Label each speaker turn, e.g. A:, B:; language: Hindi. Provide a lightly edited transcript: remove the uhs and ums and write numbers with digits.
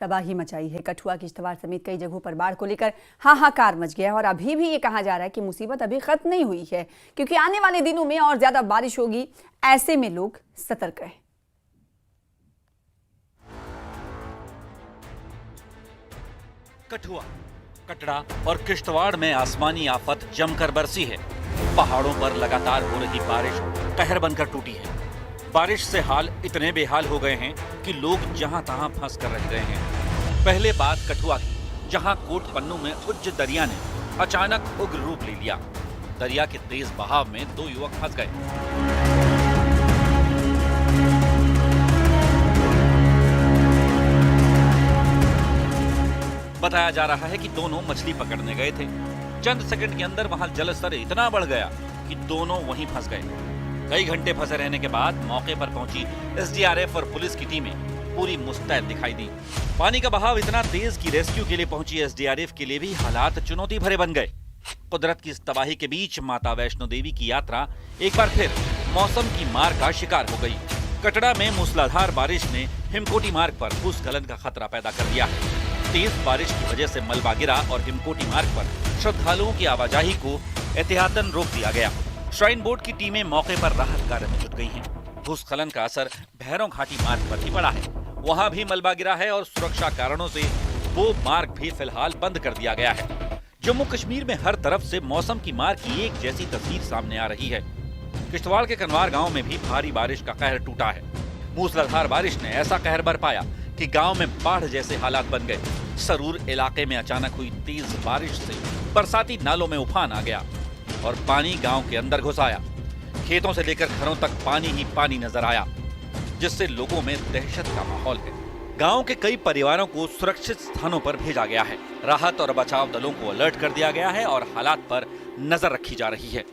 A: तबाही मचाई है। कठुआ, किश्तवाड़ समेत कई जगहों पर बाढ़ को लेकर हाहाकार मच गया है और अभी भी ये कहा जा रहा है कि मुसीबत अभी खत्म नहीं हुई है, क्योंकि आने वाले दिनों में और ज्यादा बारिश होगी। ऐसे में लोग सतर्क रहें।
B: कठुआ, कटरा और किश्तवाड़ में आसमानी आफत जमकर बरसी है। पहाड़ों पर लगातार हो रही बारिश कहर बनकर टूटी है। बारिश से हाल इतने बेहाल हो गए हैं कि लोग जहां तहां फंस कर रह गए हैं। पहले बात कठुआ की, जहां कोट पन्नू में उज्ज दरिया ने अचानक उग्र रूप ले लिया। दरिया के तेज बहाव में 2 युवक फंस गए। बताया जा रहा है कि दोनों मछली पकड़ने गए थे। चंद सेकंड के अंदर वहां जलस्तर इतना बढ़ गया कि दोनों वहीं फंस गए। कई घंटे फंसे रहने के बाद मौके पर पहुंची एसडीआरएफ और पुलिस की टीमें पूरी मुस्तैद दिखाई दी। पानी का बहाव इतना तेज कि रेस्क्यू के लिए पहुंची एसडीआरएफ के लिए भी हालात चुनौती भरे बन गए। कुदरत की इस तबाही के बीच माता वैष्णो देवी की यात्रा एक बार फिर मौसम की मार का शिकार हो गई। कटरा में मूसलाधार बारिश ने हिमकोटी मार्ग पर भूस्खलन का खतरा पैदा कर दिया है। तेज बारिश की वजह से मलबा गिरा और हिमकोटी मार्ग पर श्रद्धालुओं की आवाजाही को एहतियातन रोक दिया गया। श्राइन बोर्ड की टीमें मौके पर राहत कार्य में जुट गई हैं। भूस्खलन का असर भैरों घाटी मार्ग पर भी पड़ा है। वहां भी मलबा गिरा है और सुरक्षा कारणों से वो मार्ग भी फिलहाल बंद कर दिया गया है। जम्मू कश्मीर में हर तरफ से मौसम की मार की एक जैसी तस्वीर सामने आ रही है। किश्तवाड़ के कनवार गांव में भी भारी बारिश का कहर टूटा है। मूसलाधार बारिश ने ऐसा कहर बरपाया कि गांव में बाढ़ जैसे हालात बन गए। सरूर इलाके में अचानक हुई तेज बारिश से बरसाती नालों में उफान आ गया और पानी गांव के अंदर घुस आया। खेतों से लेकर घरों तक पानी ही पानी नजर आया, जिससे लोगों में दहशत का माहौल है। गांव के कई परिवारों को सुरक्षित स्थानों पर भेजा गया है। राहत और बचाव दलों को अलर्ट कर दिया गया है और हालात पर नजर रखी जा रही है।